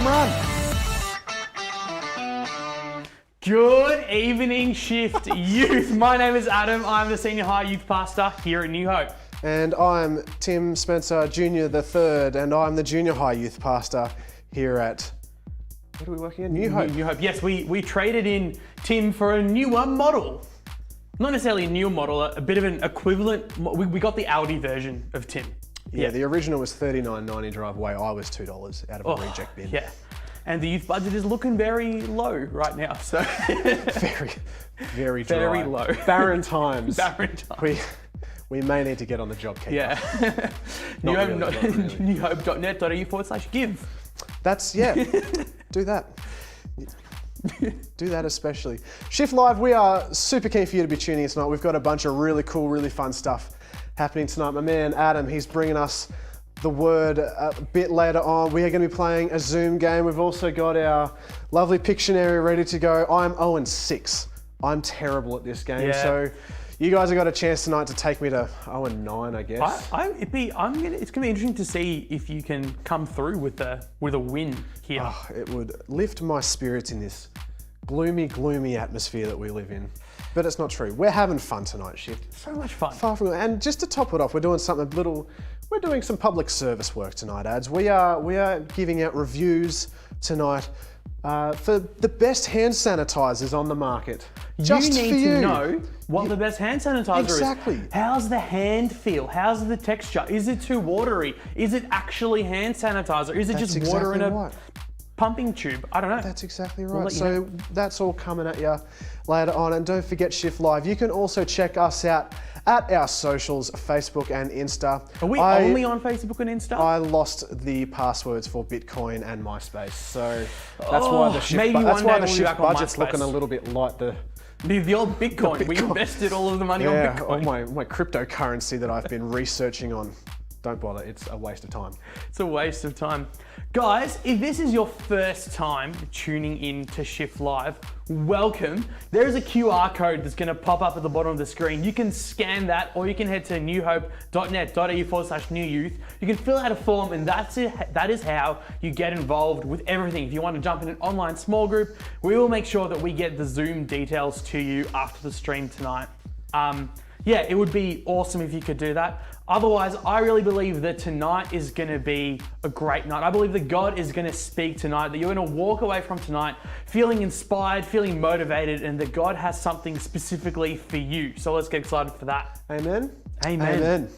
run. Good evening, Shift Youth. My name is Adam. I'm the Senior High Youth Pastor here at New Hope. And I'm Tim Spencer Jr. the Third, and I'm the Junior High Youth Pastor here at, what are we working in? New Hope. New Hope. Yes, we traded in Tim for a newer model. Not necessarily a new model, a bit of an equivalent. We got the Audi version of Tim. Yeah, the original was $39.90 drive away. I was $2 out of a reject bin. Yeah. And the youth budget is looking very low right now, so. Very dry. Very low. Barren times. Barren times. We may need to get on the job keeper. Yeah. newhope.net.au/give. That's, yeah, do that. Do that especially. Shift Live, we are super keen for you to be tuning in tonight. We've got a bunch of really cool, really fun stuff happening tonight. My man, Adam, he's bringing us the word a bit later on. We are going to be playing a Zoom game. We've also got our lovely Pictionary ready to go. I'm 0-6. I'm terrible at this game. Yeah. So you guys have got a chance tonight to take me to 0-9, I guess. It's going to be interesting to see if you can come through with a win here. Oh, it would lift my spirits in this gloomy atmosphere that we live in. But it's not true. We're having fun tonight, Shift. So much fun. Far from it. And just to top it off, we're doing something we're doing some public service work tonight, ads. We are giving out reviews tonight for the best hand sanitizers on the market. Just you need for you. to know what the best hand sanitizer Exactly. is. How's the hand feel? How's the texture? Is it too watery? Is it actually hand sanitizer? Is it That's just water in exactly a right. pumping tube? I don't know. That's exactly We'll right. let you So know. that's all coming at you later on. And don't forget Shift Live. You can also check us out at our socials, Facebook and Insta. Are we only on Facebook and Insta? I lost the passwords for Bitcoin and MySpace. So that's why the Shift, maybe that's one why day the we'll be Shift back on budget's MySpace. looking a little bit like the old Bitcoin. We Bitcoin. invested all of the money yeah, on all Bitcoin. my cryptocurrency that I've been researching on. Don't bother, it's a waste of time. It's a waste of time. Guys, if this is your first time tuning in to Shift Live, welcome. There is a QR code that's going to pop up at the bottom of the screen. You can scan that, or you can head to newhope.net.au/newYouth. You can fill out a form, and that is how you get involved with everything. If you want to jump in an online small group, we will make sure that we get the Zoom details to you after the stream tonight. Yeah, it would be awesome if you could do that. Otherwise, I really believe that tonight is going to be a great night. I believe that God is going to speak tonight, that you're going to walk away from tonight feeling inspired, feeling motivated, and that God has something specifically for you. So let's get excited for that. Amen? Amen. Amen.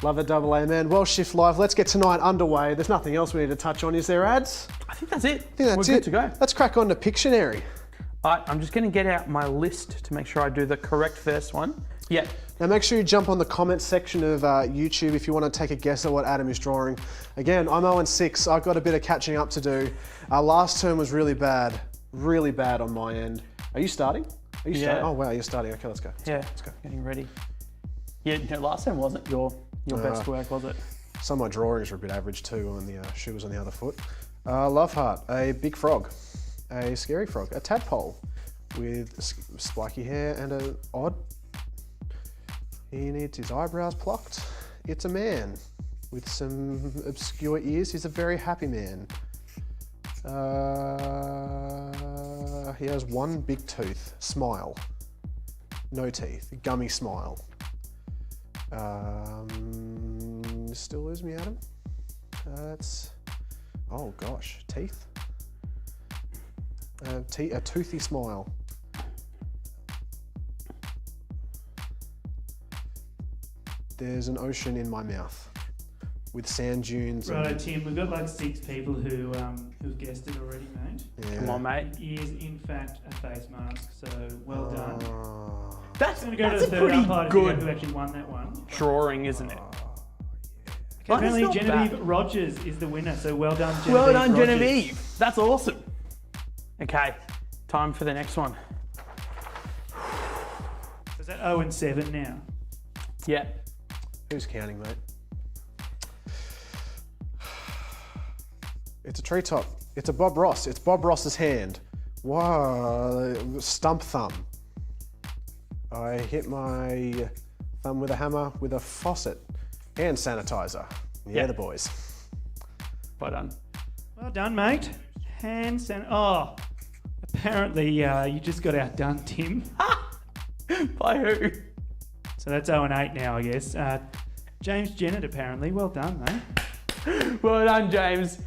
Love a double amen. Well, Shift Live, let's get tonight underway. There's nothing else we need to touch on. Is there, ads? I think that's it. I think that's We're it. good to go. Let's crack on to Pictionary. All right, I'm just going to get out my list to make sure I do the correct first one. Yeah. Now make sure you jump on the comments section of YouTube if you want to take a guess at what Adam is drawing. Again, I'm 0-6. I've got a bit of catching up to do. Our last term was really bad on my end. Are you starting? Are you starting? Oh wow, you're starting. Okay, let's go. Let's go. Getting ready. Yeah, no, last time wasn't your best work, was it? Some of my drawings were a bit average too, and the shoe was on the other foot. Love heart, a big frog, a scary frog, a tadpole with spiky hair and an odd. He needs his eyebrows plucked. It's a man with some obscure ears. He's a very happy man. He has one big tooth. Smile. No teeth. Gummy smile. Still lose me, Adam? Oh gosh, teeth? A toothy smile. There's an ocean in my mouth with sand dunes. Right, Tim, we've got like 6 people who've guessed it already, mate. Yeah. Come on, mate. It is in fact a face mask, so well done. That's I'm going to go to a the third pretty umpire to figure out good who actually won that one. drawing, isn't it? Okay, apparently not Genevieve bad. Rogers is the winner, so well done, Genevieve. Well done, Rogers. Genevieve. That's awesome. Okay, time for the next one. Is that 0-7 now? Yeah. Who's counting, mate? It's a treetop. It's a Bob Ross. It's Bob Ross's hand. Wow, stump thumb. I hit my thumb with a hammer with a faucet. Hand sanitizer. Yeah, Yeah. the boys. Well done. Well done, mate. Hand oh, apparently you just got outdone, Tim. By who? So that's 0-8 now, I guess. James Jennett, apparently. Well done, mate. Well done, James.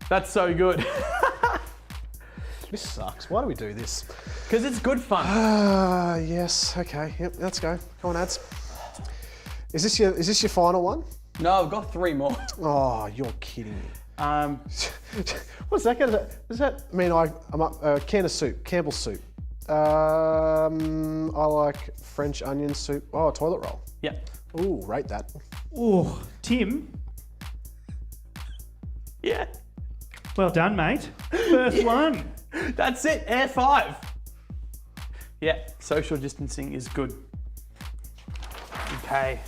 That's so good. This sucks. Why do we do this? Because it's good fun. Yes. Okay. Yep. Let's go. Come on, ads. Is this your final one? No, I've got 3 more. Oh, you're kidding me. What's that gonna? Does that mean I'm up? Can of soup, Campbell's soup. I like French onion soup. Oh, toilet roll. Yep. Ooh, rate that. Oh, Tim. Yeah. Well done, mate. First one. That's it. Air 5. Yeah. Social distancing is good. Okay.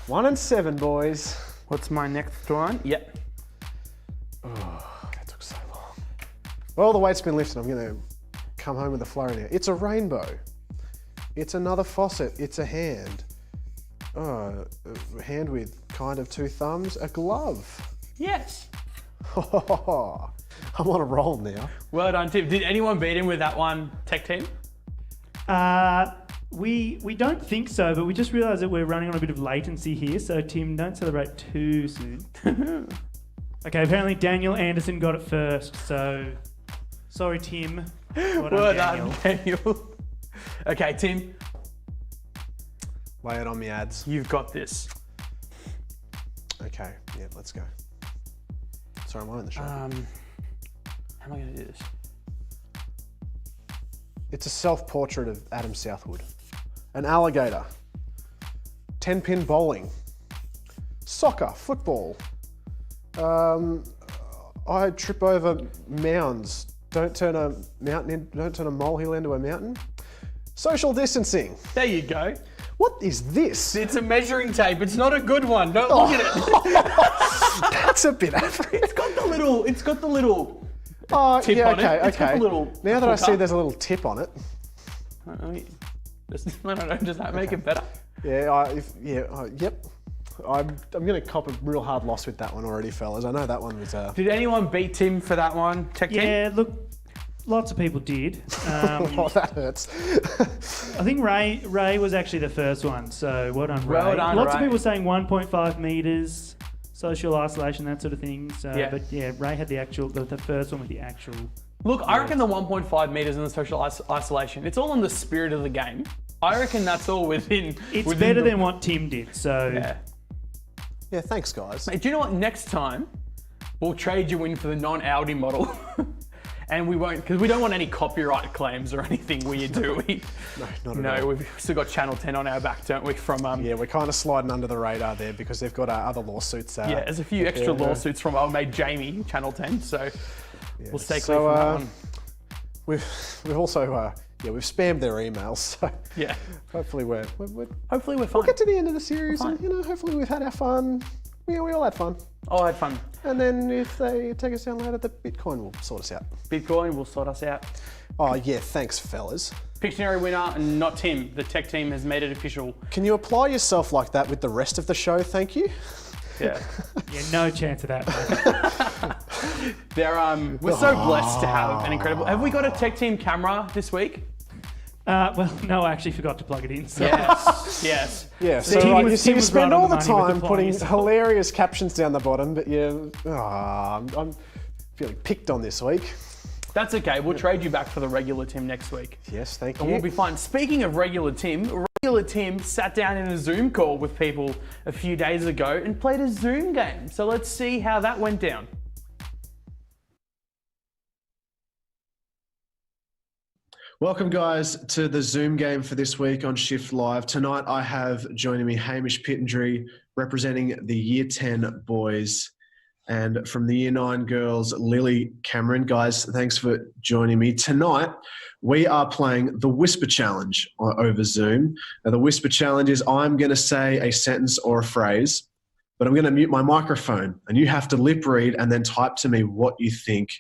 1 and 7, boys. What's my next one? Yep. Oh, that took so long. Well, the weight's been lifted. I'm gonna come home with a flurry now. It's a rainbow. It's another faucet. It's a hand. Oh, a hand with kind of 2 thumbs. A glove. Yes. I'm on a roll now. Well done, Tim. Did anyone beat him with that one, tech team? We don't think so, but we just realised that we're running on a bit of latency here, so Tim, don't celebrate too soon. Okay, apparently Daniel Anderson got it first, so sorry, Tim. Well done, Daniel. Okay, Tim, Lay it on me, ads. you've got this. Okay, yeah, let's go. Sorry, I'm on the show. How am I going to do this? It's a self-portrait of Adam Southwood. An alligator. 10-pin bowling. Soccer, football. I trip over mounds. Don't turn a molehill into a mountain. Social distancing. There you go. What is this? It's a measuring tape. It's not a good one. Don't look at it. That's a bit average. It's got the little Oh, tip yeah, on it. okay, It's got okay. a little Now that I see hooker. there's a little tip on it. I don't know. Does that make it better? Yeah, yep. I'm going to cop a real hard loss with that one already, fellas. I know that one was... Did anyone beat Tim for that one, tech team? Yeah, look, lots of people did. Oh, that hurts. I think Ray was actually the first one, so well done, Ray. Well done, Lots of Ray. people saying 1.5 metres, social isolation, that sort of thing. So, Yeah. But yeah, Ray had the first one with the actual. Look, I reckon the 1.5 metres in the social isolation, it's all in the spirit of the game. I reckon that's all within... It's better than what Tim did, so... Yeah. Yeah, thanks, guys. Mate, do you know what? Next time, we'll trade you in for the non-Audi model. And we won't, because we don't want any copyright claims or anything weird, do we? No, not at No, all. we've still got Channel 10 on our back, don't we? From Yeah, we're kind of sliding under the radar there because they've got other lawsuits. yeah, there's a few extra lawsuits from old mate Jamie, Channel 10. So we'll stay clear from that one. We've also we've spammed their emails, so Yeah. hopefully we're Hopefully we're fine. we'll get to the end of the series, We're and fine. hopefully we've had our fun. Yeah, we all had fun. Oh, I had fun. And then if they take us down later, the Bitcoin will sort us out. Bitcoin will sort us out. Oh yeah, thanks, fellas. Pictionary winner, and not Tim. The tech team has made it official. Can you apply yourself like that with the rest of the show? Thank you. Yeah. Yeah, no chance of that, mate. We're so blessed to have an incredible. Have we got a tech team camera this week? Well, no, I actually forgot to plug it in. So. Yes. Yes. Yeah, So so Tim like, was- you Tim was spend right on all the the money with time applying putting yourself. hilarious captions down the bottom, but I'm feeling picked on this week. That's okay. We'll trade you back for the regular Tim next week. Yes, thank And you. we'll be fine. Speaking of regular Tim sat down in a Zoom call with people a few days ago and played a Zoom game. So let's see how that went down. Welcome, guys, to the Zoom game for this week on Shift Live. Tonight, I have joining me Hamish Pittendery, representing the Year 10 boys, and from the Year 9 girls, Lily Cameron. Guys, thanks for joining me. Tonight, we are playing the Whisper Challenge over Zoom. Now, the Whisper Challenge is I'm going to say a sentence or a phrase, but I'm going to mute my microphone, and you have to lip read and then type to me what you think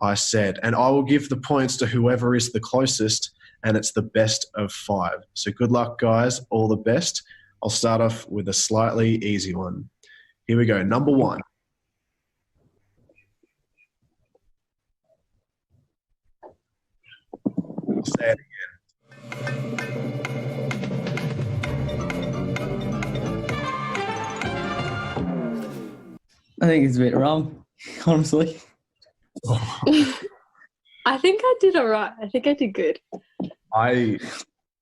I said, and I will give the points to whoever is the closest, and it's the best of 5. So good luck, guys. All the best. I'll start off with a slightly easy one. Here we go. Number 1. Say it. I think it's a bit wrong, honestly. I think I did all right. I think I did good.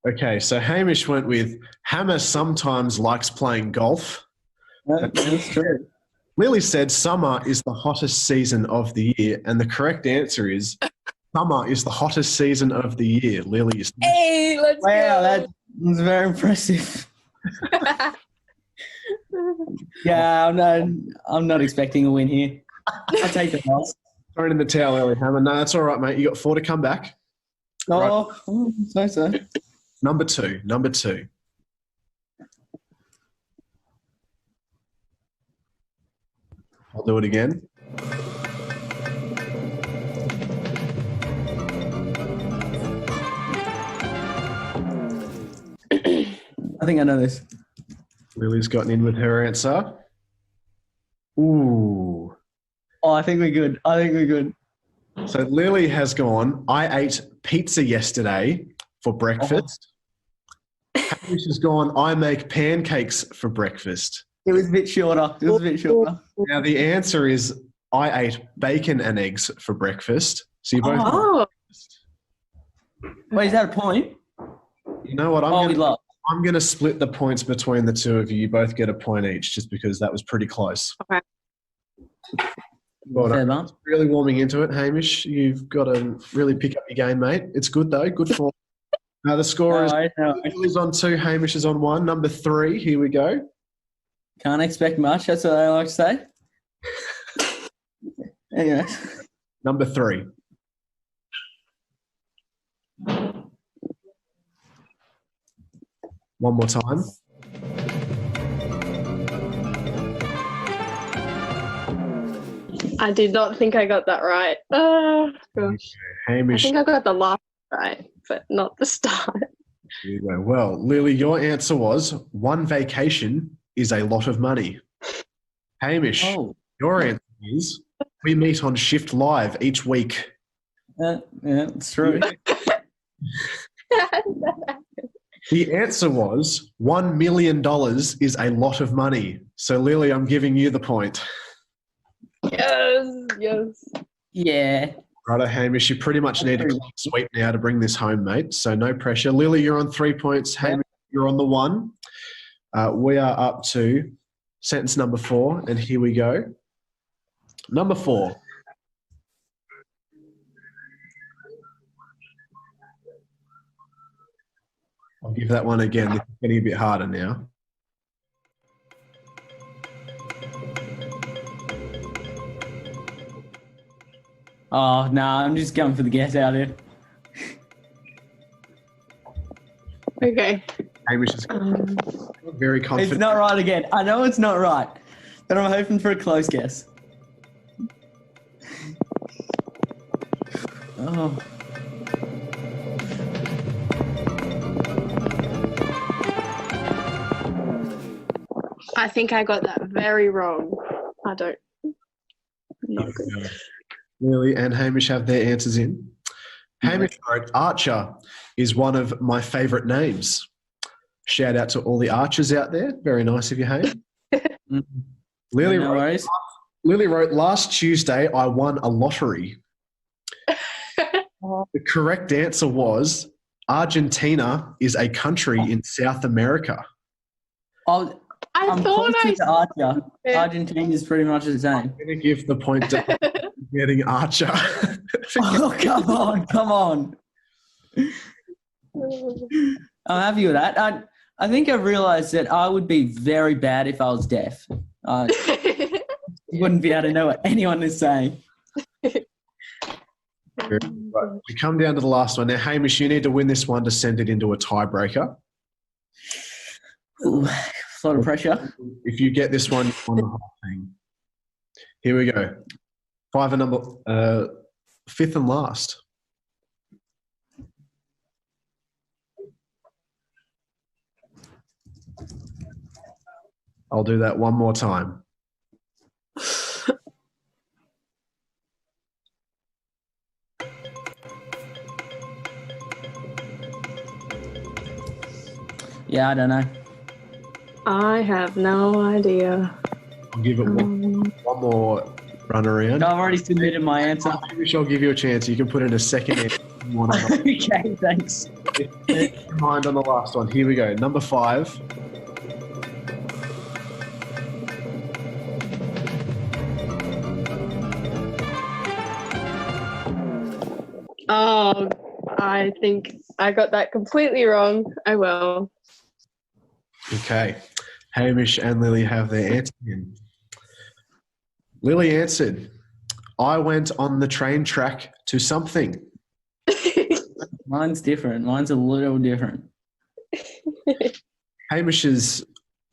Okay, so Hamish went with Hammer sometimes likes playing golf. That's true. Lily said summer is the hottest season of the year, and the correct answer is summer is the hottest season of the year. Lily is. Hey, let's Wow, go. that was very impressive. Yeah, I'm not expecting a win here. I'll take the loss. Thrown in the towel early, Hammer. No, that's all right, mate. You got 4 to come back. Oh, so. Number two. I'll do it again. I think I know this. Lily's gotten in with her answer. Ooh. Oh, I think we're good. So Lily has gone, I ate pizza yesterday for breakfast. Hamish has gone, I make pancakes for breakfast. It was a bit shorter. Now the answer is, I ate bacon and eggs for breakfast. So you both. Oh, Wait, is that a point? You know what? We lost. I'm going to split the points between the two of you. You both get a point each, just because that was pretty close. Okay. Well Fair done. enough. Really warming into it, Hamish. You've got to really pick up your game, mate. It's good though. Good form. The score is Lily's on 2, Hamish is on 1. Number 3. Here we go. Can't expect much. That's what I like to say. Anyway. Number 3. One more time. I did not think I got that right. Oh, gosh. I Hamish. think I got the last right, but not the start. Here you go. Well, Lily, your answer was one vacation is a lot of money. Hamish, your answer is we meet on Shift Live each week. Yeah, it's true. The answer was $1 million is a lot of money. So, Lily, I'm giving you the point. Yes. Yeah. Righto, Hamish, you pretty much need a clean sweep now to bring this home, mate. So no pressure. Lily, you're on 3 points. Hamish, you're on the 1. We are up to sentence number 4, and here we go. Number 4. I'll give that one again. This is getting a bit harder now. Oh, no, I'm just going for the guess out here. Okay. Hamish is very confident. It's not right again. I know it's not right, but I'm hoping for a close guess. Oh. I think I got that very wrong. I don't. Not good. Lily and Hamish have their answers in. Hamish wrote, Archer is one of my favourite names. Shout out to all the archers out there. Very nice of you, Hamish. Lily, No worries. Lily wrote, last Tuesday I won a lottery. The correct answer was Argentina is a country in South America. I'm thought close to Archer. Yeah. Argentina is pretty much the same. I'm going to give the point to getting Archer. Oh, come on. I'm happy with that. I think I realised that I would be very bad if I was deaf. I wouldn't be able to know what anyone is saying. Right, we come down to the last one. Now, Hamish, you need to win this one to send it into a tiebreaker. Ooh, a lot of pressure. If you get this one, you won the whole thing. Here we go. 5 and number 5th and last. I'll do that one more time. Yeah, I don't know. I have no idea. I'll give it one more run around. I've already submitted my answer. I'll give you a chance. You can put in a second answer. Okay, thanks. Mind on the last one. Here we go. Number 5. Oh, I think I got that completely wrong. Oh well. Okay. Hamish and Lily have their answer in. Lily answered, I went on the train track to something. Mine's different. Mine's a little different. Hamish's,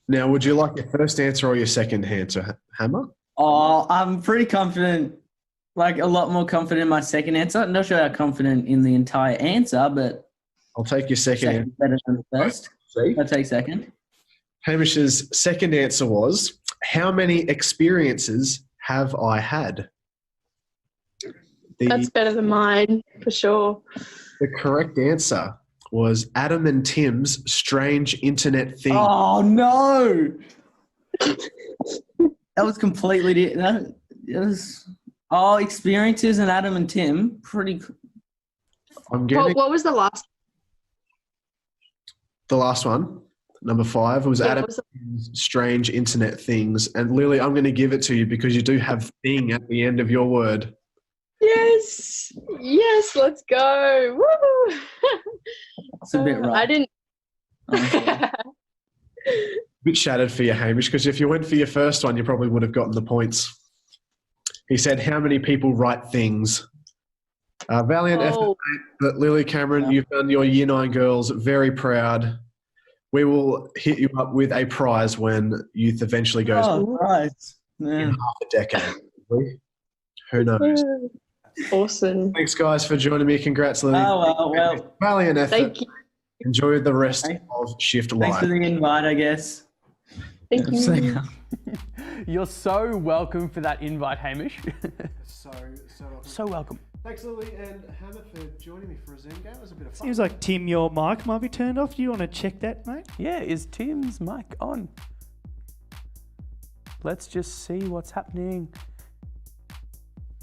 now would you like your first answer or your second answer, Hammer? Oh, I'm pretty confident, like a lot more confident in my second answer. I'm not sure how confident in the entire answer, but I'll take your second answer. second better than the first. See? I'll take second. Hamish's second answer was, how many experiences have I had? That's better than mine, for sure. The correct answer was Adam and Tim's strange internet thing. Oh, no. That was completely different. Experiences and Adam and Tim. Pretty. I'm getting What was the last? the last one. Number 5 was Yeah, Adam what was and Tim's strange internet things. And Lily, I'm going to give it to you because you do have thing at the end of your word. Yes, let's go. Woo! It's a bit rough. I didn't. honestly. Bit shattered for you, Hamish, because if you went for your first one, you probably would have gotten the points. He said, how many people write things? Valiant effort, mate, but Lily Cameron, you've done your Year 9 girls very proud. We will hit you up with a prize when youth eventually goes Oh, right. in Yeah. half a decade. Who knows? Awesome. Thanks, guys, for joining me. Congrats, Lily. Oh, well. Valiant effort. Thank you. Enjoy the rest Thanks. of Shift Thanks for Live. the invite, I guess. Thank you. You're so welcome for that invite, Hamish. So So welcome. thanks, Lily and Hammer, for joining me for a Zoom game. It was a bit of fun. Seems like, Tim, your mic might be turned off. Do you want to check that, mate? Yeah, is Tim's mic on? Let's just see what's happening.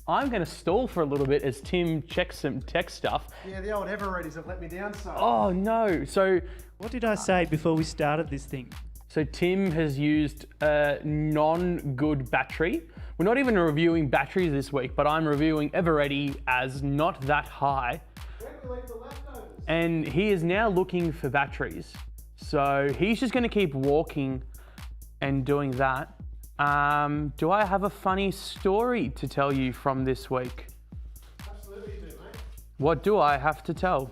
I'm going to stall for a little bit as Tim checks some tech stuff. Yeah, the old Everreadies have let me down, so. Oh no, so What did I say before we started this thing? Tim has used a non-good battery. We're not even reviewing batteries this week, but I'm reviewing Everready as not that high. And he is now looking for batteries. So he's just going to keep walking and doing that. Do I have a funny story to tell you from this week? Absolutely, you do, mate. What do I have to tell?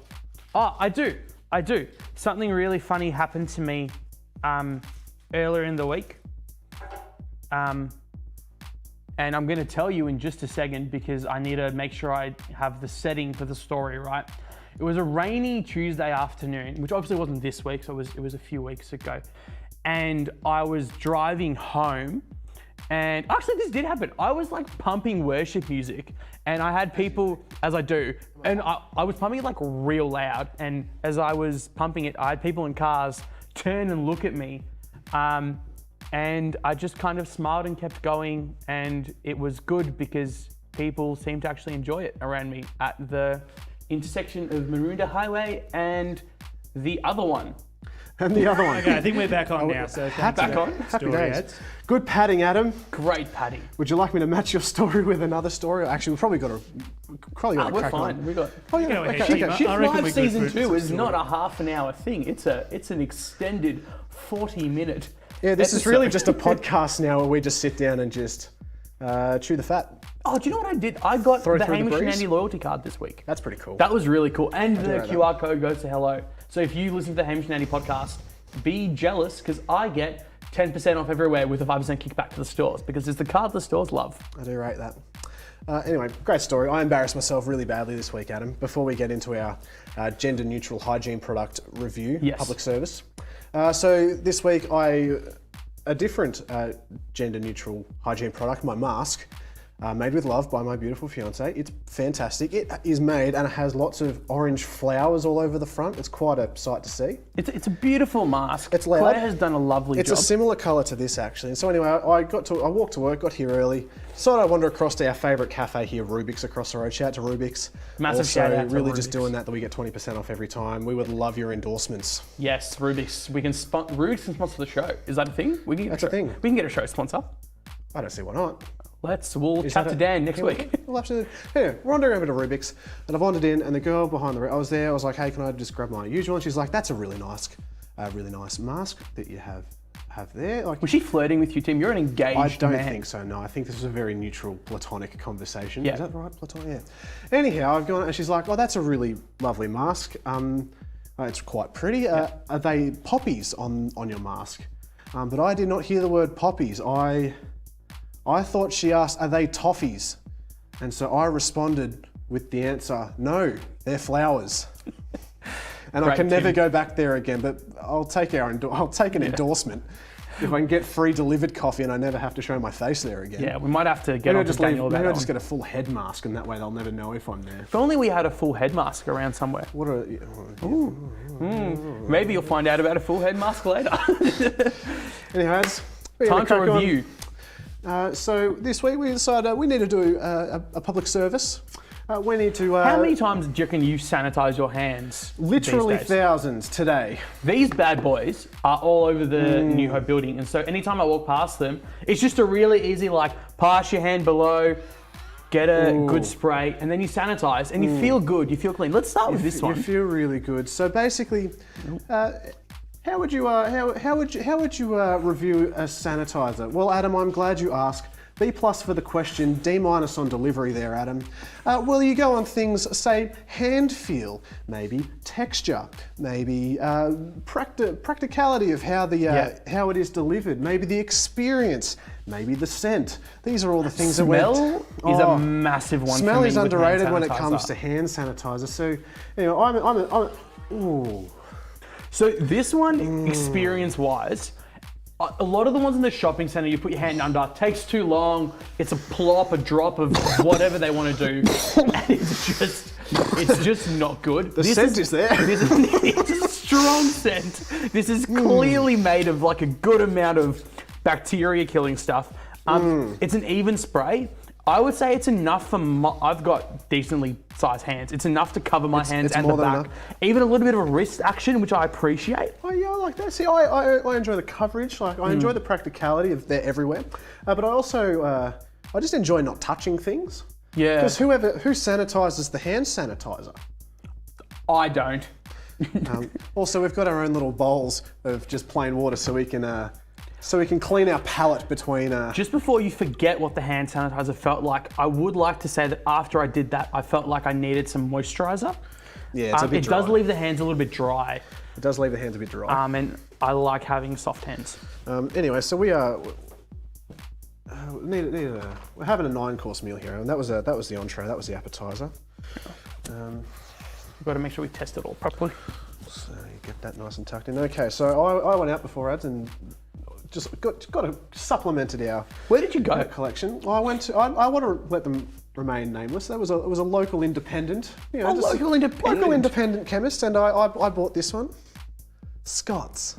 Oh, I do. Something really funny happened to me earlier in the week. And I'm going to tell you in just a second because I need to make sure I have the setting for the story right. It was a rainy Tuesday afternoon, which obviously wasn't this week, so it was a few weeks ago. And I was driving home, and actually this did happen. I was like pumping worship music, and I had people, as I do, and I was pumping it like real loud. And as I was pumping it, I had people in cars turn and look at me. And I just kind of smiled and kept going, and it was good because people seemed to actually enjoy it around me at the intersection of Maroondah Highway and the other one. And the other one. Okay, I think we're back on now. So thanks Back for on. that Happy story days. ads. Good padding, Adam. Great padding. Would you like me to match your story with another story? Actually, we've probably got to We're crack fine. on. We got Oh, yeah, Go ahead, okay, Shima. okay. Shift I reckon Live we're good season for 2 some is story. not a half an hour thing. It's an extended 40-minute. Yeah, this is episode. really just a podcast now where we just sit down and just chew the fat. Oh, do you know what I did? I got Throw the through the Hamish and breeze? Andy loyalty card this week. That's pretty cool. That was really cool. And the like that. QR code goes to hello. So if you listen to the Hamish and Andy podcast, be jealous because I get 10% off everywhere with a 5% kickback to the stores because it's the card the stores love. I do rate that. Anyway, great story. I embarrassed myself really badly this week, Adam. Before we get into our gender-neutral hygiene product review, Yes. public service. So this week, a different gender-neutral hygiene product, my mask, made with love by my beautiful fiance. It's fantastic. It is made and it has lots of orange flowers all over the front. It's quite a sight to see. It's a beautiful mask. It's loud. Claire has done a lovely It's job. a similar colour to this actually. And so anyway, I walked to work, got here early, decided I'd wander across to our favourite cafe here, Rubik's, across the road. Shout out to Rubik's. Massive Also, shout out to really just Rubik's. doing that we get 20% off every time. We would love your endorsements. Yes, Rubik's. Rubik's can sponsor the show. Is that a thing? We can get That's a thing. We can get a show sponsor. I don't see why not. We'll chat to Dan next week. We'll have to. Anyway, we're wandering over to Rubik's, and I've wandered in, and the girl behind I was there. I was like, "Hey, can I just grab my usual?" And she's like, "That's a really nice mask that you have there." Like, Was she flirting with you, Tim? You're an engaged I don't man. think so. No, I think this was a very neutral, platonic conversation. Yeah. Is that right, platonic? Yeah. Anyhow, I've gone, and she's like, "Oh, that's a really lovely mask. It's quite pretty. Are they poppies on your mask?" But I did not hear the word poppies. I thought she asked, "Are they toffees?" And so I responded with the answer, "No, they're flowers." And I Great, can never Tim. go back there again. But I'll take an endorsement if I can get free delivered coffee and I never have to show my face there again. Yeah, we might have to get Maybe on to Daniel about maybe that I'll just one. get a full head mask, and that way they'll never know if I'm there. If only we had a full head mask around somewhere. What a Maybe you'll find out about a full head mask later. anyways, Time to review. So this week we decided we need to do a public service. We need to How many times do you reckon you sanitize your hands? literally these days? thousands today. These bad boys are all over the New Hope building, and so anytime I walk past them, it's just a really easy pass your hand below, get a good spray, and then you sanitize, and you feel good, you feel clean. Let's start with this one. You feel really good. So basically, how would you review a sanitizer? Well, Adam, I'm glad you asked. B+ for the question, D- on delivery there, Adam. Well, you go on things, say, hand feel, maybe texture, maybe practicality of how how it is delivered, maybe the experience, maybe the scent. These are all the things Smell that is a massive one. Smell for me is with underrated hand when it sanitizer. comes to hand sanitizer. So, anyway, ooh. So this one, experience-wise, a lot of the ones in the shopping centre, you put your hand under, takes too long. It's a plop, a drop of whatever they want to do, and it's just not good. The scent is there. It's a strong scent. This is clearly made of a good amount of bacteria-killing stuff. It's an even spray. I would say it's enough for I've got decently sized hands. It's enough to cover my hands it's and the more than back. enough. Even a little bit of a wrist action, which I appreciate. Oh yeah, I like that. See, I enjoy the coverage. I enjoy the practicality of they're everywhere. But I also I just enjoy not touching things. Yeah. Because who sanitizes the hand sanitizer? I don't. Also, we've got our own little bowls of just plain water, so we can clean our palate between. Just before you forget what the hand sanitizer felt like, I would like to say that after I did that, I felt like I needed some moisturizer. Yeah, it's a bit It dry. does leave the hands a little bit dry, It does leave the hands a bit dry. and I like having soft hands. Anyway, so we are. We're having a 9-course meal here, and that was the entree. That was the appetizer. We've got to make sure we test it all properly. So you get that nice and tucked in. Okay, so I went out before ads and just supplemented our Where did you go? collection. I went to. I want to let them remain nameless. It was a local independent. Local independent. Local independent chemist, and I bought this one. Scott's.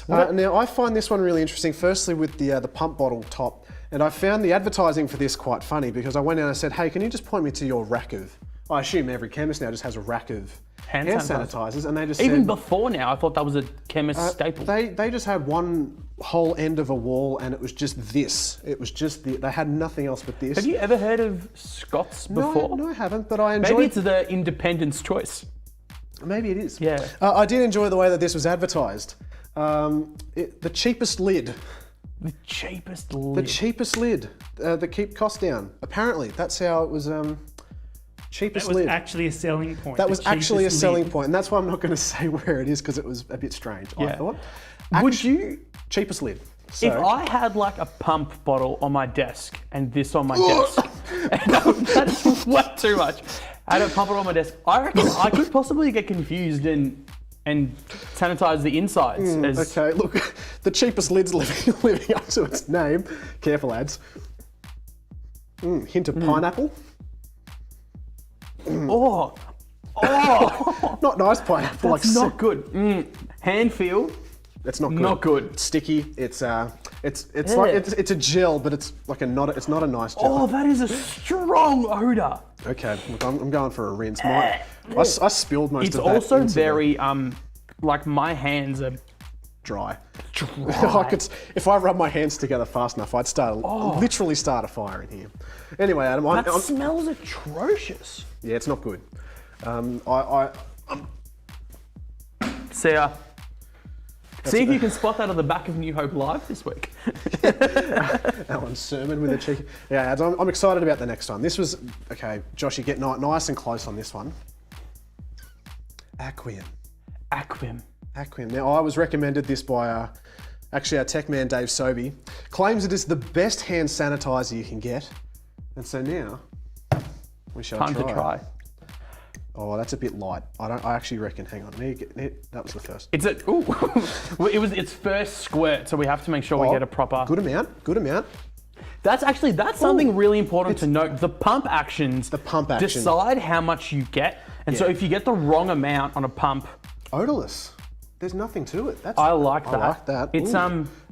Now I find this one really interesting. Firstly, with the pump bottle top, and I found the advertising for this quite funny because I went in and I said, "Hey, can you just point me to your rack of?" I assume every chemist now just has a rack of hand sanitizers, and they just Even said, before now, I thought that was a chemist staple. They just had one whole end of a wall, and it was just this. It was just they had nothing else but this. Have you ever heard of Scott's before? No, I haven't, but I enjoyed. Maybe it's the independent's choice. Maybe it is. Yeah. I did enjoy the way that this was advertised. The cheapest lid. The cheapest The lid. cheapest lid that keep costs down. Apparently, that's how it was. Cheapest That was lid. actually a selling point. That the was actually a cheapest selling lid. point, and that's why I'm not going to say where it is because it was a bit strange. I Yeah. thought. Would you, Cheapest lid. So, if I had a pump bottle on my desk and this on my desk, and that's way too much. I had a pump bottle on my desk. I reckon I could possibly get confused and sanitize the insides. As, Okay, look, the cheapest lid's living up to its name. Careful, lads. Hint of pineapple. Oh, Not nice pineapple. that's not good. Hand feel, It's not good. not good. It's sticky. It's like it's a gel, but it's like it's not a nice gel. Oh, that is a strong odor. Okay, look, I'm going for a rinse. I spilled most It's of that. also into the very like my hands are dry. If I rub my hands together fast enough, I'd literally start a fire in here. Anyway, Adam, That smells atrocious. yeah, it's not good. See ya. See if you can spot that on the back of New Hope Live this week. Alan's sermon with a cheeky. Yeah, Ads, I'm excited about the next one. This was okay, Josh. You get nice and close on this one. Aquium. Aquim. Now, I was recommended this by actually our tech man Dave Sobey. Claims it is the best hand sanitizer you can get, and so now we shall Time to try. Oh, that's a bit light. I actually reckon. Hang on, that was the first. It's well, it was its first squirt, so we have to make sure we get a proper. Good amount. That's something really important to note. The pump actions. Decide how much you get, and so if you get the wrong amount on a pump, odorless. There's nothing to it. I like that. I like that. It's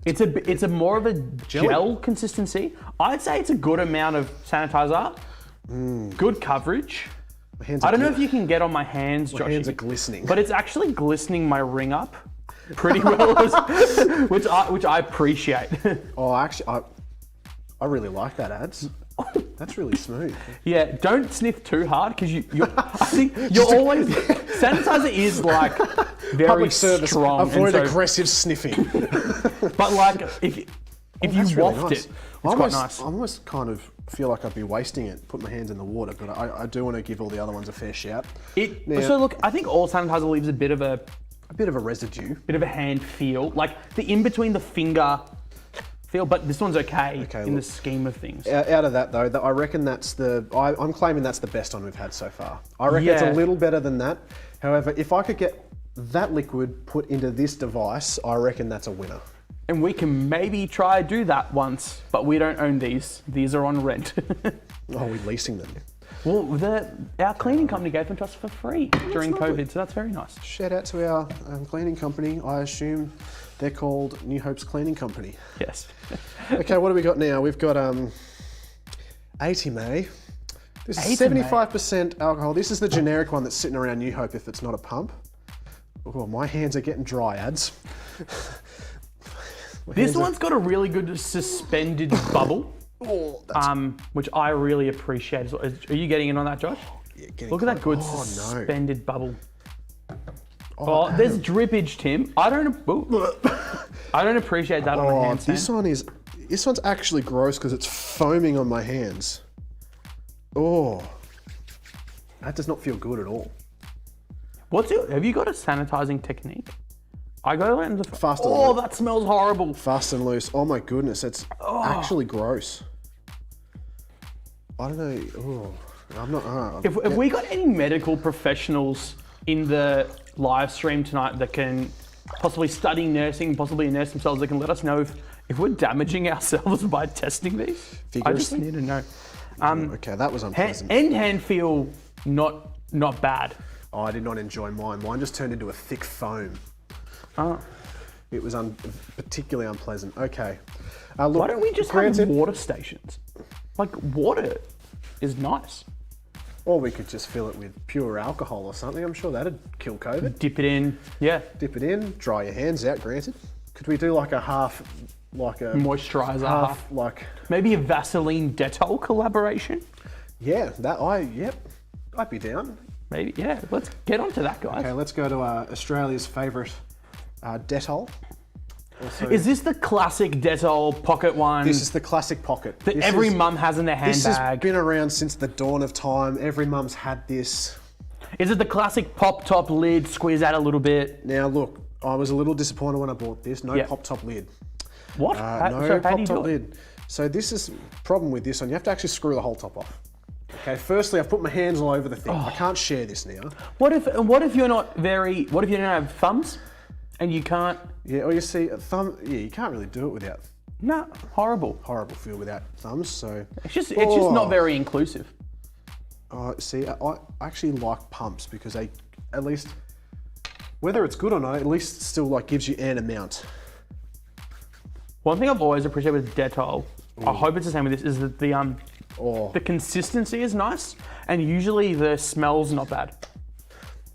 it's a more of a gel consistency. I'd say it's a good amount of sanitizer. Good coverage. I don't know if you can get on my hands, Josh. My hands are glistening. But it's actually glistening my ring up pretty well, which I appreciate. Oh, actually, I really like that, Ads. That's really smooth. Yeah, don't sniff too hard because I think you're always sanitizer is like very Public service. strong. Avoid aggressive sniffing. But like if you waft really nice. it, it's quite nice. I almost kind of feel like I'd be wasting it, put my hands in the water, but I do want to give all the other ones a fair shout. So look, I think all sanitizer leaves a bit of a residue. Bit of a hand feel, like the in between the finger feel, but this one's okay in the scheme of things. Out of that though, I reckon I'm claiming that's the best one we've had so far. I reckon it's a little better than that. However, if I could get that liquid put into this device, I reckon that's a winner. And we can maybe try do that once, but we don't own these. These are on rent. Oh, we're leasing them. Well, our cleaning company gave them to us for free during COVID, so that's very nice. Shout out to our cleaning company. I assume they're called New Hope's Cleaning Company. Yes. Okay, what do we got now? We've got 80 May. This is 75% alcohol. This is the generic one that's sitting around New Hope if it's not a pump. Oh, my hands are getting dry, Ads. This one's got a really good suspended bubble, which I really appreciate. Are you getting in on that, Josh? Yeah, Look at that good suspended bubble. Oh, there's drippage, Tim. I don't appreciate that on a hand sand. This one's actually gross because it's foaming on my hands. Oh, that does not feel good at all. Have you got a sanitizing technique? I go into the fast and loose. loose. That smells horrible. Fast and loose. Oh my goodness, it's actually gross. I don't know. Oh, I'm not. If we got any medical professionals in the live stream tonight that can possibly study nursing, possibly nurse themselves, that can let us know if we're damaging ourselves by testing these. I just need to know. Okay, that was unpleasant. Hand feel not bad. Oh, I did not enjoy mine. Mine just turned into a thick foam. Oh. It was particularly unpleasant. Okay. Look, why don't we just have water stations? Like, water is nice. Or we could just fill it with pure alcohol or something. I'm sure that'd kill COVID. Dip it in. Yeah. Dip it in, dry your hands out, granted. Could we do like a half, like a... moisturizer. Half, like... Maybe a Vaseline Dettol collaboration? Yeah, I'd be down. Maybe, yeah. Let's get onto that, guys. Okay, let's go to Australia's favourite Dettol. Also, is this the classic Dettol pocket one? This is the classic pocket. That every mum has in their handbag. This has been around since the dawn of time. Every mum's had this. Is it the classic pop top lid, squeeze out a little bit? Now look, I was a little disappointed when I bought this. No pop top lid. What? No pop top lid. So this is problem with this one. You have to actually screw the whole top off. Okay, firstly, I've put my hands all over the thing. I can't share this now. What if you don't have thumbs and you can't? Yeah, or you see a thumb. Yeah, you can't really do it without No, horrible. Horrible feel without thumbs. So It's just not very inclusive. see, I actually like pumps because they, at least, whether it's good or not, at least still like gives you an amount. One thing I've always appreciated with Dettol, I hope it's the same with this, is that the consistency is nice, and usually the smell's not bad.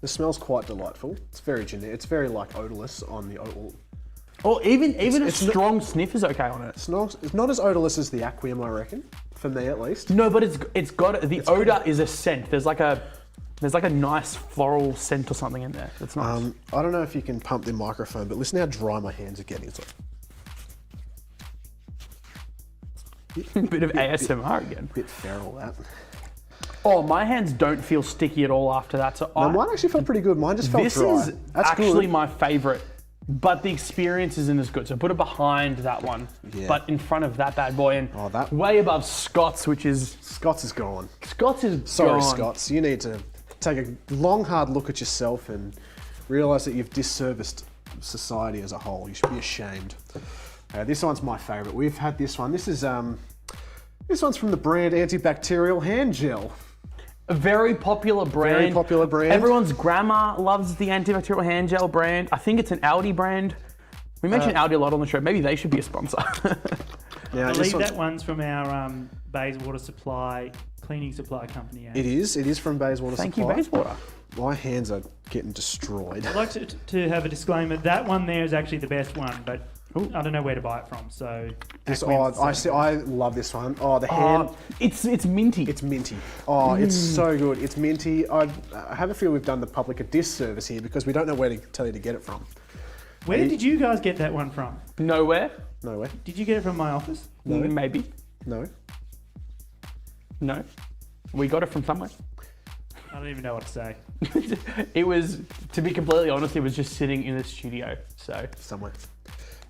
The smell's quite delightful. It's very generic. It's very like odorless on the oil. Or even a strong sniff is okay on it. It's not as odorless as the Aquium, I reckon, for me at least. No, but it's got the odor is a scent. There's like a nice floral scent or something in there. That's nice. I don't know if you can pump the microphone, but listen how dry my hands are getting. It's like Bit of ASMR again. bit feral that. Oh, my hands don't feel sticky at all after that. So No, mine actually felt pretty good. Mine just felt this dry. is That's actually good. my favorite, but the experience isn't as good. So put it behind that one, Yeah. but in front of that bad boy, and that- way above Scott's, which is Scott's is gone. Scott's is Sorry, gone. Scott's. You need to take a long, hard look at yourself and realise that you've disserviced society as a whole. You should be ashamed. This one's my favourite. We've had this one. This one's from the brand Antibacterial Hand Gel. A very popular brand. Very popular brand. Everyone's grandma loves the antibacterial hand gel brand. I think it's an Aldi brand. We mentioned Aldi a lot on the show. Maybe they should be a sponsor. Now, I this believe one- that one's from our Bayswater Supply cleaning supply company. It is from Bayswater Thank you, Supply. Bayswater. My hands are getting destroyed. I'd like to have a disclaimer. That one there is actually the best one, but I don't know where to buy it from. So I love this one. Oh, the hand. It's minty. It's minty. Oh, it's so good. It's minty. I have a feel we've done the public a disservice here because we don't know where to tell you to get it from. where did you guys get that one from? Nowhere. No way. Did you get it from my office? No. Maybe. No. No. We got it from somewhere. I don't even know what to say. It was, to be completely honest, it was just sitting in the studio. So Somewhere.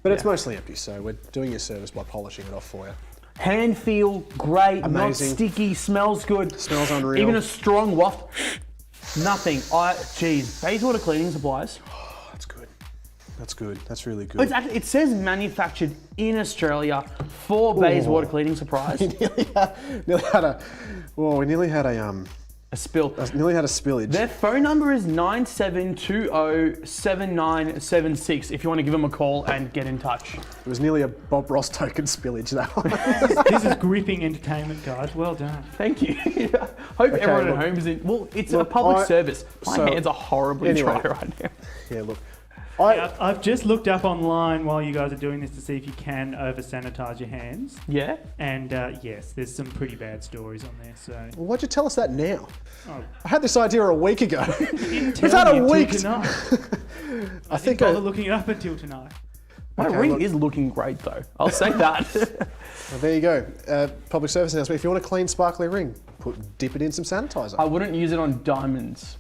But it's mostly empty, so we're doing you a service by polishing it off for you. hand feel great, not Amazing. sticky, smells good. Smells unreal. Even a strong waft. Nothing. Bayswater cleaning supplies. Oh, that's good. That's good. That's really good. It says manufactured in Australia for Bayswater cleaning supplies. we nearly had A spill. nearly had a spillage. Their phone number is 97207976 if you want to give them a call and get in touch. It was nearly a Bob Ross token spillage, that one. This is gripping entertainment, guys. Well done. Thank you. Hope everyone look. at home is in. Well, it's Look, a public service. My so- hands are horribly Anyway. dry right now. Yeah, look. I've just looked up online while you guys are doing this to see if you can over-sanitize your hands. Yeah? And yes, there's some pretty bad stories on there. So Well, why'd you tell us that now? oh, I had this idea a week ago. you didn't We've tell had me a until week. tonight. I think Didn't bother looking it up until tonight. My Okay, ring look. is looking great though. I'll say that. well, there you go. Public service announcement. If you want a clean, sparkly ring, dip it in some sanitizer. I wouldn't use it on diamonds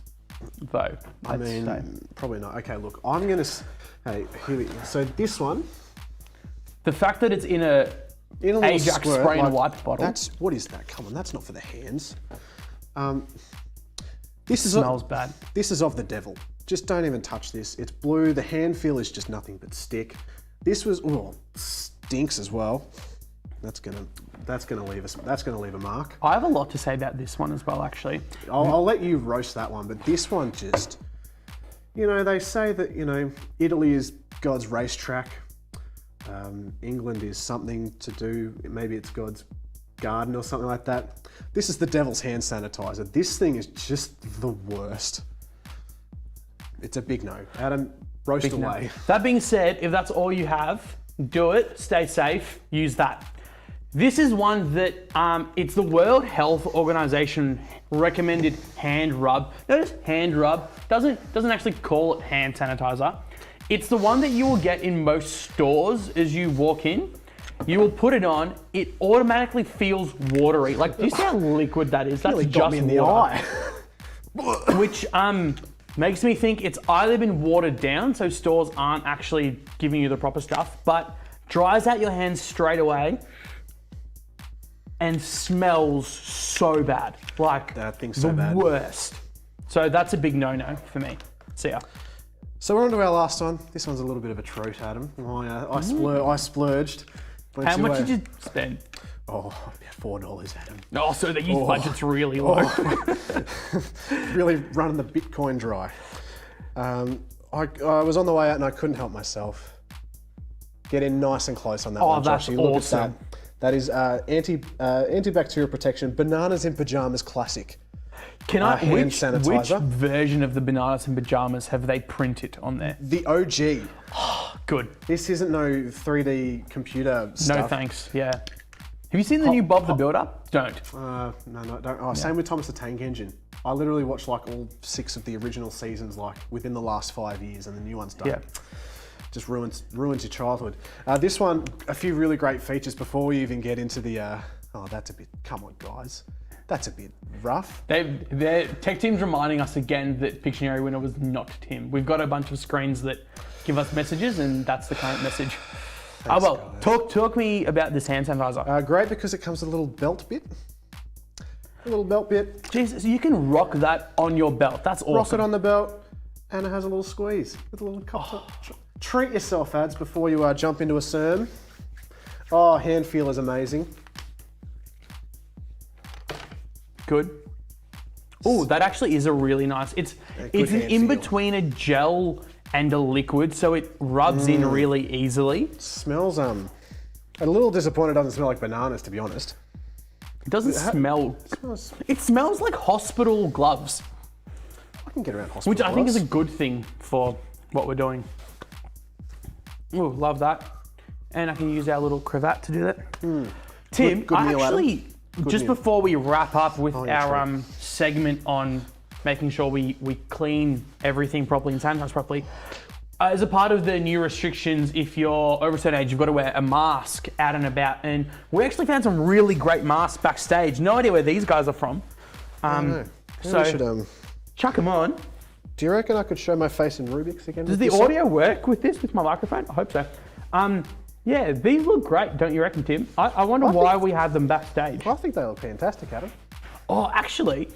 though. I mean, probably not. Okay, look, I'm gonna. Hey, here we go. So this one, The fact that it's in a in a little Ajax squirt, spray and like, wipe bottle. That's what is that? Come on, that's not for the hands. This is smells bad. This is of the devil. Just don't even touch this. It's blue. The hand feel is just nothing but stick. This was stinks as well. That's gonna leave us. That's gonna leave a mark. I have a lot to say about this one as well, actually. I'll let you roast that one, but this one just, they say that, Italy is God's racetrack. England is something to do, maybe it's God's garden or something like that. This is the devil's hand sanitizer. This thing is just the worst. It's a big no. Adam, roast Big no. away. That being said, if that's all you have, do it, stay safe, use that. This is one that it's the World Health Organization recommended hand rub. Notice hand rub doesn't actually call it hand sanitizer. It's the one that you will get in most stores as you walk in. You will put it on, it automatically feels watery. Like, do you see how liquid that is? That's Nearly just got me in the water. eye. Which makes me think it's either been watered down, so stores aren't actually giving you the proper stuff, but dries out your hands straight away and smells so bad. Like, That thing's so the bad. worst. So that's a big no-no for me. See ya. So we're on to our last one. This one's a little bit of a treat, Adam. I splurged. How much did you spend? Oh, about $4, Adam. Oh, so the youth budget's really low. Really running the Bitcoin dry. I was on the way out and I couldn't help myself. Get in nice and close on that one, that's Joshy. Look awesome. at that. That is antibacterial protection. Bananas in pajamas classic. Can I? Hand Which sanitizer. version of the bananas and pajamas have they printed on there? The OG. Good. This isn't no 3D computer stuff. No thanks. Yeah. Have you seen the new Bob the Builder? Don't. No, don't. Oh, same with Thomas the Tank Engine. I literally watched like all 6 of the original seasons like within the last 5 years, and the new one's done. Yeah. Just ruins your childhood. This one, a few really great features before we even get into the. Oh, that's a bit. Come on, guys. That's a bit rough. Their tech team's reminding us again that Pictionary winner was not Tim. We've got a bunch of screens that give us messages, and that's the current message. Thanks, well, talk me about this hand sanitizer. Great because it comes with a little belt bit. A little belt bit. Jesus, you can rock that on your belt. That's awesome. Rock it on the belt, and it has a little squeeze with a little cup. Treat yourself, ads, before you jump into a serm. Oh, hand feel is amazing. Good. Oh, that actually is a really nice. It's an hand in feel. between a gel and a liquid, so it rubs in really easily. Smells a little disappointed. It doesn't smell like bananas, to be honest. It doesn't smell. It smells like hospital gloves, I can get around hospital. which I think is a gloves. good thing for what we're doing. Oh, love that. And I can use our little cravat to do that. Tim, Good I meal, Adam. actually, just meal. before we wrap up with yeah, our segment on making sure we clean everything properly and sanitize properly, as a part of the new restrictions, if you're over a certain age, you've got to wear a mask out and about. And we actually found some really great masks backstage. No idea where these guys are from. No. So We should, chuck them on. do you reckon I could show my face in Rubik's again? Does with the this audio work with this, with my microphone? I hope so. Yeah, these look great, don't you reckon, Tim? I wonder why we have them backstage. I think they look fantastic, Adam. Oh, actually,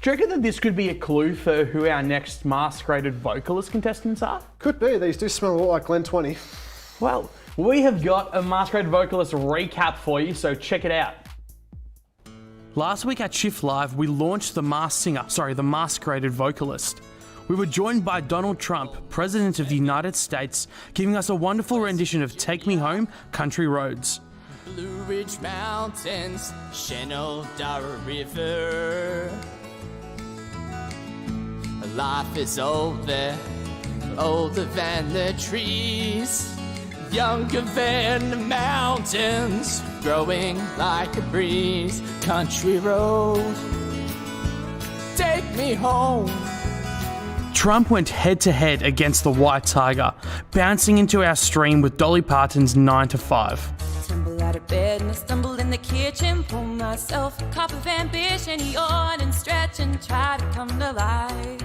do you reckon that this could be a clue for who our next masqueraded vocalist contestants are? Could be. These do smell a lot like Glen 20. Well, we have got a masqueraded vocalist recap for you, so check it out. Last week at Shift Live, we launched the masqueraded vocalist. We were joined by Donald Trump, President of the United States, giving us a wonderful rendition of Take Me Home, Country Roads. Blue Ridge Mountains, Shenandoah River. Life is older, older than the trees, younger than the mountains, growing like a breeze. Country road, take me home. Trump went head-to-head against the White Tiger, bouncing into our stream with Dolly Parton's 9 to 5. Tumble out of bed and I stumbled in the kitchen, pour myself a cup of ambition, yawn and stretch and try to come to life.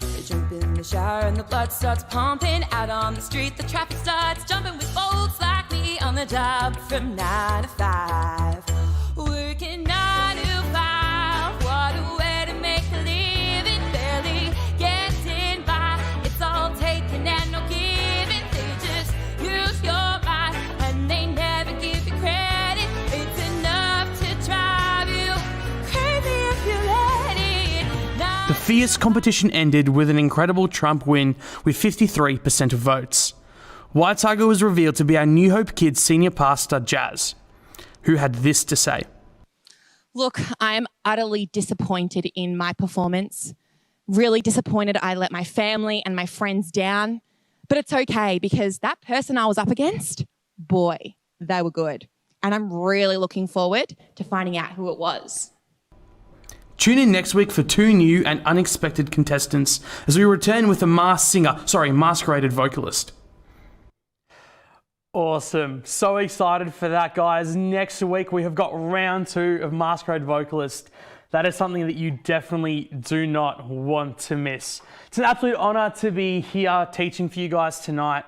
I jump in the shower and the blood starts pumping. Out on the street the traffic starts jumping with folks like me on the job from 9 to 5. Working 9 to 5, what a way to make a living, barely getting by. It's all taken and no giving, they just use your mind and they never give you credit. It's enough to drive you crazy if you let it. Now The fierce competition ended with an incredible Trump win with 53% of votes. White Tiger was revealed to be our New Hope Kids senior pastor, Jazz, who had this to say. Look, I am utterly disappointed in my performance. Really disappointed I let my family and my friends down. But it's okay because that person I was up against, boy, they were good. And I'm really looking forward to finding out who it was. Tune in next week for 2 new and unexpected contestants as we return with a masqueraded vocalist. Awesome. So excited for that, guys. Next week, we have got round 2 of Masquerade Vocalist. That is something that you definitely do not want to miss. It's an absolute honour to be here teaching for you guys tonight.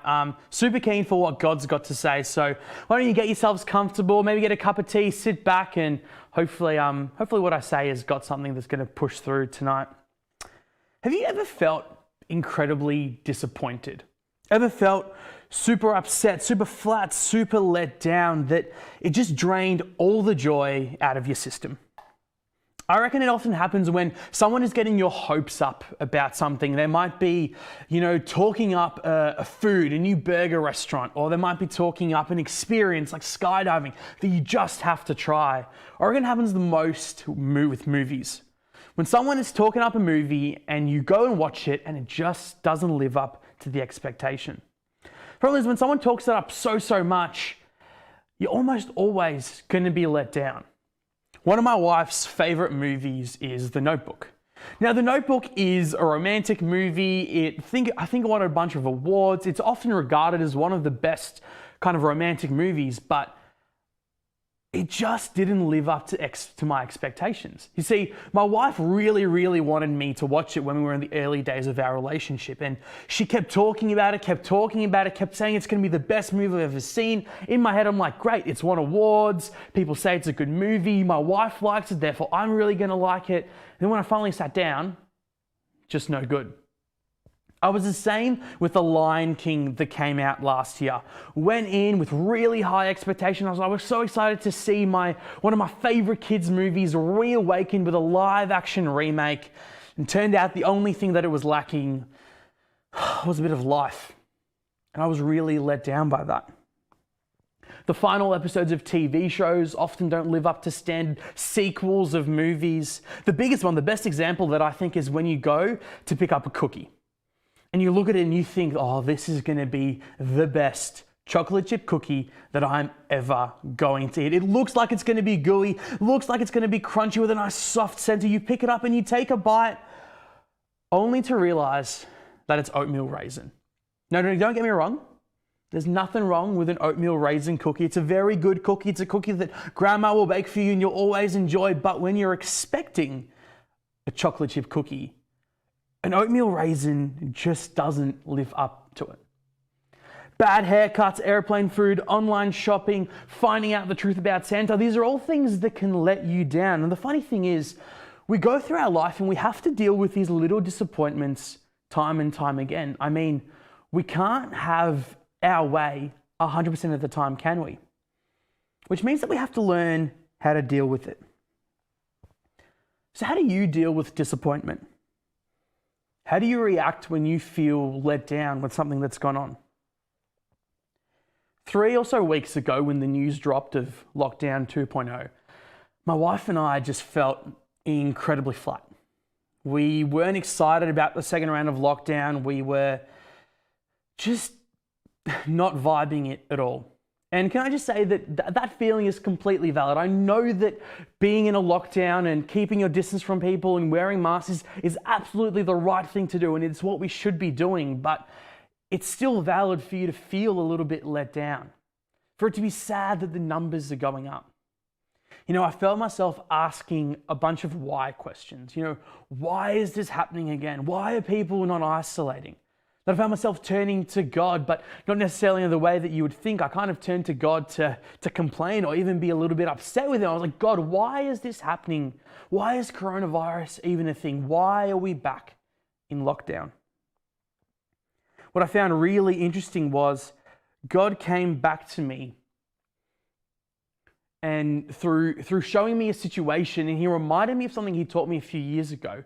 Super keen for what God's got to say. So why don't you get yourselves comfortable, maybe get a cup of tea, sit back, and hopefully what I say has got something that's going to push through tonight. Have you ever felt incredibly disappointed? Ever felt super upset, super flat, super let down, that it just drained all the joy out of your system. I reckon it often happens when someone is getting your hopes up about something. They might be, talking up a food, a new burger restaurant, or they might be talking up an experience like skydiving that you just have to try. I reckon it happens the most with movies. When someone is talking up a movie and you go and watch it and it just doesn't live up to the expectation. The problem is when someone talks it up so much, you're almost always going to be let down. One of my wife's favorite movies is The Notebook. Now, The Notebook is a romantic movie. I think it won a bunch of awards. It's often regarded as one of the best kind of romantic movies, but it just didn't live up to my expectations. You see, my wife really wanted me to watch it when we were in the early days of our relationship, and she kept talking about it, kept saying it's going to be the best movie I've ever seen. In my head, I'm like, great, it's won awards, people say it's a good movie, my wife likes it, therefore I'm really going to like it. And then when I finally sat down, just no good. I was the same with The Lion King that came out last year. Went in with really high expectations. I was so excited to see one of my favorite kids' movies reawakened with a live action remake. And turned out the only thing that it was lacking was a bit of life. And I was really let down by that. The final episodes of TV shows often don't live up to standard sequels of movies. The biggest one, the best example that I think is when you go to pick up a cookie. And you look at it and you think, oh, this is going to be the best chocolate chip cookie that I'm ever going to eat. It looks like it's going to be gooey, looks like it's going to be crunchy with a nice soft center. You pick it up and you take a bite, only to realize that it's oatmeal raisin. No, don't get me wrong. There's nothing wrong with an oatmeal raisin cookie. It's a very good cookie. It's a cookie that grandma will bake for you and you'll always enjoy. But when you're expecting a chocolate chip cookie, an oatmeal raisin just doesn't live up to it. Bad haircuts, airplane food, online shopping, finding out the truth about Santa, these are all things that can let you down. And the funny thing is, we go through our life and we have to deal with these little disappointments time and time again. I mean, we can't have our way 100% of the time, can we? Which means that we have to learn how to deal with it. So how do you deal with disappointment? How do you react when you feel let down with something that's gone on? 3 or so weeks ago, when the news dropped of lockdown 2.0, my wife and I just felt incredibly flat. We weren't excited about the second round of lockdown. We were just not vibing it at all. And can I just say that that feeling is completely valid. I know that being in a lockdown and keeping your distance from people and wearing masks is absolutely the right thing to do, and it's what we should be doing, but it's still valid for you to feel a little bit let down, for it to be sad that the numbers are going up. I felt myself asking a bunch of why questions. Why is this happening again? Why are people not isolating? That I found myself turning to God, but not necessarily in the way that you would think. I kind of turned to God to complain or even be a little bit upset with him. I was like, God, why is this happening? Why is coronavirus even a thing? Why are we back in lockdown? What I found really interesting was God came back to me and through showing me a situation, and he reminded me of something he taught me a few years ago.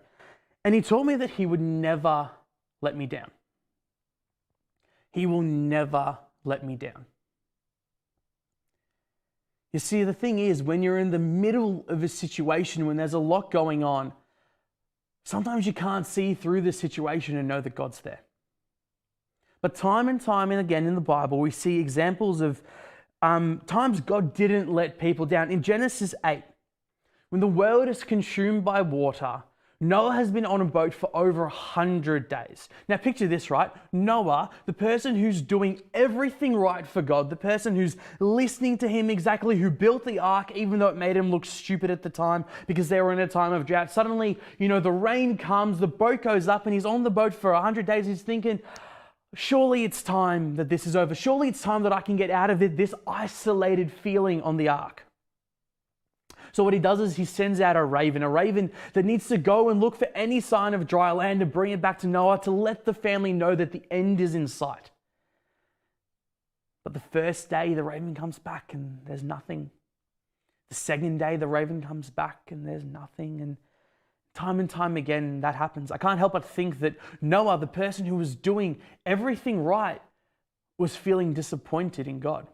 And he taught me that he would never let me down. He will never let me down. You see, the thing is, when you're in the middle of a situation, when there's a lot going on, sometimes you can't see through the situation and know that God's there. But time and again in the Bible, we see examples of times God didn't let people down. In Genesis 8, when the world is consumed by water, Noah has been on a boat for over 100 days. Now picture this, right? Noah, the person who's doing everything right for God, the person who's listening to him exactly, who built the ark, even though it made him look stupid at the time because they were in a time of drought. Suddenly, the rain comes, the boat goes up, and he's on the boat for 100 days. He's thinking, surely it's time that this is over. Surely it's time that I can get out of it, this isolated feeling on the ark. So what he does is he sends out a raven that needs to go and look for any sign of dry land and bring it back to Noah to let the family know that the end is in sight. But the first day, the raven comes back and there's nothing. The second day, the raven comes back and there's nothing. And time again, that happens. I can't help but think that Noah, the person who was doing everything right, was feeling disappointed in God,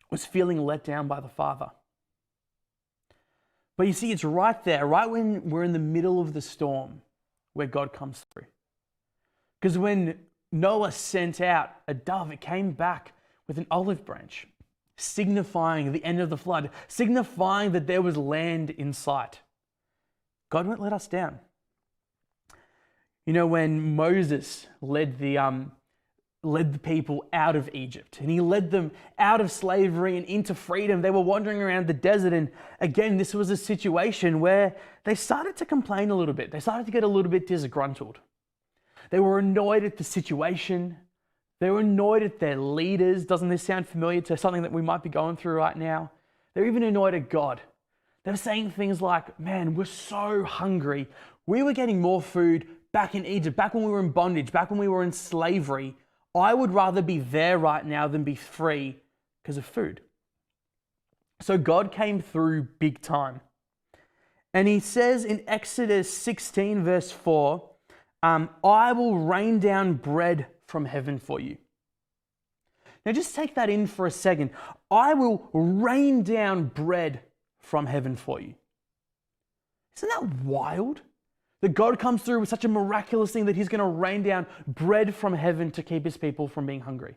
was feeling let down by the Father. But you see, it's right there, right when we're in the middle of the storm, where God comes through. Because when Noah sent out a dove, it came back with an olive branch, signifying the end of the flood, signifying that there was land in sight. God won't let us down. You know, when Moses led the people out of Egypt, and he led them out of slavery and into freedom, they were wandering around the desert, and again, this was a situation where they started to complain a little bit. They started to get a little bit disgruntled. They were annoyed at the situation. They were annoyed at their leaders. Doesn't this sound familiar to something that we might be going through right now? They're even annoyed at God. They were saying things like, man, we're so hungry. We were getting more food back in Egypt, back when we were in bondage, back when we were in slavery. I would rather be there right now than be free because of food. So God came through big time. And he says in Exodus 16, verse 4, I will rain down bread from heaven for you. Now just take that in for a second. I will rain down bread from heaven for you. Isn't that wild? That God comes through with such a miraculous thing that he's going to rain down bread from heaven to keep his people from being hungry.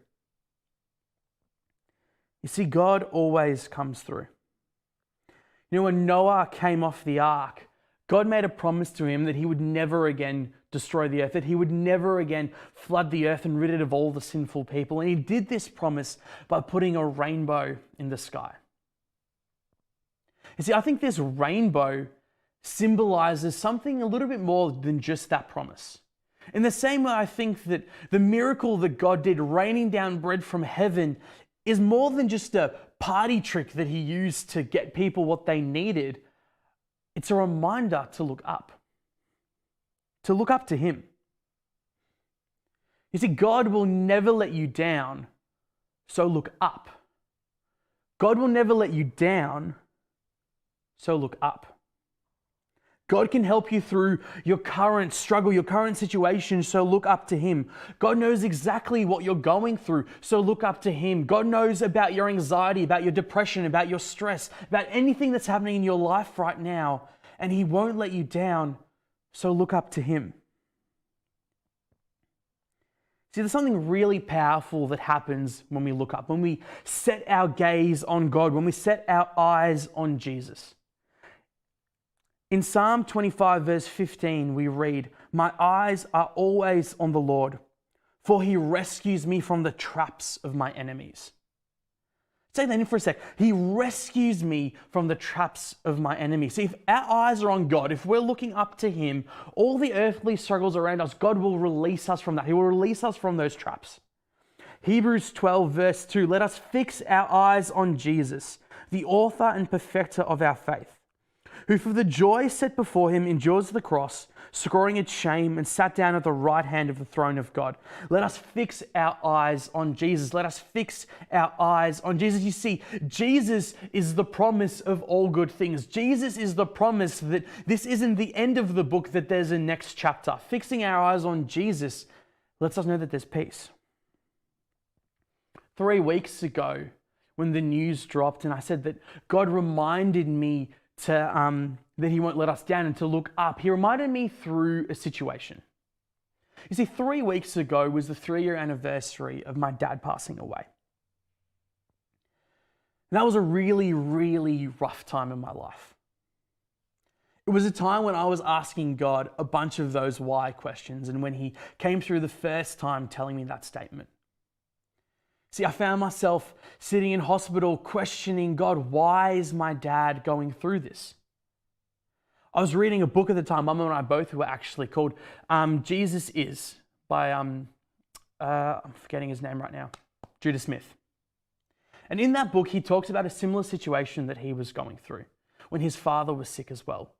You see, God always comes through. You know, when Noah came off the ark, God made a promise to him that he would never again destroy the earth, that he would never again flood the earth and rid it of all the sinful people. And he did this promise by putting a rainbow in the sky. You see, I think this rainbow symbolizes something a little bit more than just that promise. In the same way, I think that the miracle that God did, raining down bread from heaven, is more than just a party trick that he used to get people what they needed. It's a reminder to look up to him. You see, God will never let you down, so look up. God will never let you down, so look up. God can help you through your current struggle, your current situation, so look up to him. God knows exactly what you're going through, so look up to him. God knows about your anxiety, about your depression, about your stress, about anything that's happening in your life right now, and he won't let you down, so look up to him. See, there's something really powerful that happens when we look up, when we set our gaze on God, when we set our eyes on Jesus. In Psalm 25, verse 15, we read, my eyes are always on the Lord, for he rescues me from the traps of my enemies. Take that in for a sec. He rescues me from the traps of my enemies. See, if our eyes are on God, if we're looking up to him, all the earthly struggles around us, God will release us from that. He will release us from those traps. Hebrews 12, verse 2, let us fix our eyes on Jesus, the author and perfecter of our faith, who for the joy set before him endures the cross, scoring its shame, and sat down at the right hand of the throne of God. Let us fix our eyes on Jesus. Let us fix our eyes on Jesus. You see, Jesus is the promise of all good things. Jesus is the promise that this isn't the end of the book, that there's a next chapter. Fixing our eyes on Jesus lets us know that there's peace. 3 weeks ago, when the news dropped and I said that God reminded me that he won't let us down and to look up. He reminded me through a situation. You see, 3 weeks ago was the 3-year anniversary of my dad passing away. And that was a really, really rough time in my life. It was a time when I was asking God a bunch of those why questions, and when he came through the first time telling me that statement. See, I found myself sitting in hospital questioning God, why is my dad going through this? I was reading a book at the time, Mum and I both were actually, called Jesus Is by, I'm forgetting his name right now, Judah Smith. And in that book, he talks about a similar situation that he was going through when his father was sick as well.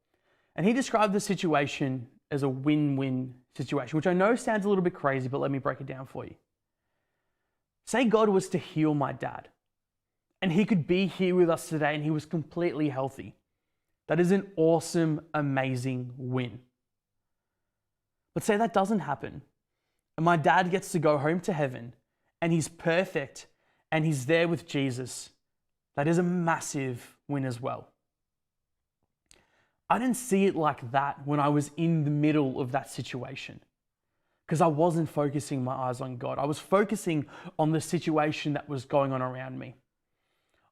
And he described the situation as a win-win situation, which I know sounds a little bit crazy, but let me break it down for you. Say God was to heal my dad and he could be here with us today and he was completely healthy. That is an awesome, amazing win. But say that doesn't happen and my dad gets to go home to heaven and he's perfect and he's there with Jesus. That is a massive win as well. I didn't see it like that when I was in the middle of that situation because I wasn't focusing my eyes on God. I was focusing on the situation that was going on around me.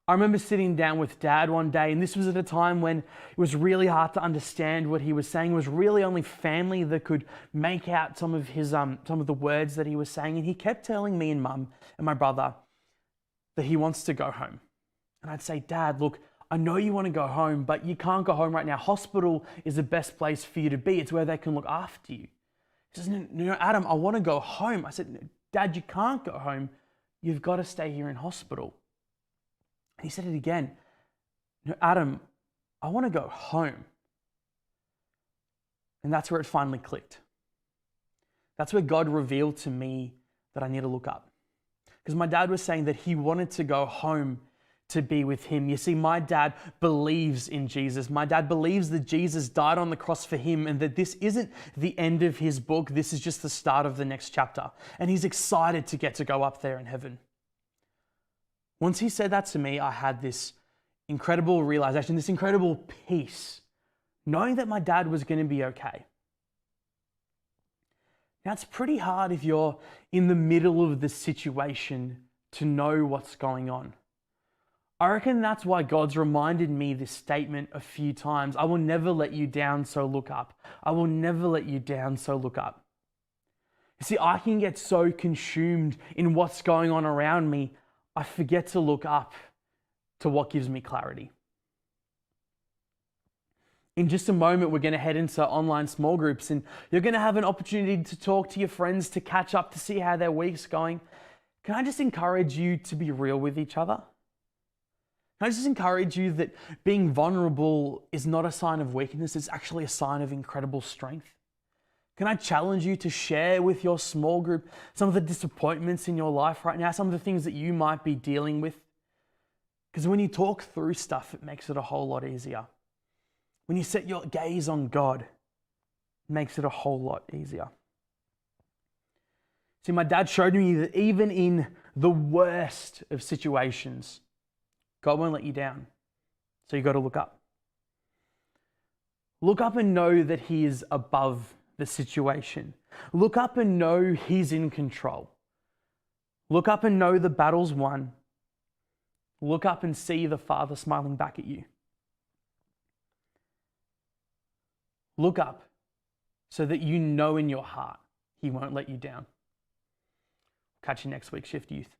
I remember sitting down with Dad one day, and this was at a time when it was really hard to understand what he was saying. It was really only family that could make out some of the words that he was saying. And he kept telling me and Mum and my brother that he wants to go home. And I'd say, Dad, look, I know you want to go home, but you can't go home right now. Hospital is the best place for you to be. It's where they can look after you. He says, no, Adam, I want to go home. I said, no, Dad, you can't go home. You've got to stay here in hospital. And he said it again. No, Adam, I want to go home. And that's where it finally clicked. That's where God revealed to me that I need to look up. Because my dad was saying that he wanted to go home to be with him. You see, my dad believes in Jesus. My dad believes that Jesus died on the cross for him and that this isn't the end of his book. This is just the start of the next chapter. And he's excited to get to go up there in heaven. Once he said that to me, I had this incredible realization, this incredible peace, knowing that my dad was going to be okay. Now, it's pretty hard if you're in the middle of the situation to know what's going on. I reckon that's why God's reminded me this statement a few times. I will never let you down, so look up. I will never let you down, so look up. You see, I can get so consumed in what's going on around me, I forget to look up to what gives me clarity. In just a moment, we're going to head into online small groups and you're going to have an opportunity to talk to your friends, to catch up, to see how their week's going. Can I just encourage you to be real with each other? Can I just encourage you that being vulnerable is not a sign of weakness, it's actually a sign of incredible strength? Can I challenge you to share with your small group some of the disappointments in your life right now, some of the things that you might be dealing with? Because when you talk through stuff, it makes it a whole lot easier. When you set your gaze on God, it makes it a whole lot easier. See, my dad showed me that even in the worst of situations, God won't let you down. So you got to look up. Look up and know that He is above the situation. Look up and know He's in control. Look up and know the battle's won. Look up and see the Father smiling back at you. Look up so that you know in your heart He won't let you down. Catch you next week, Shift Youth.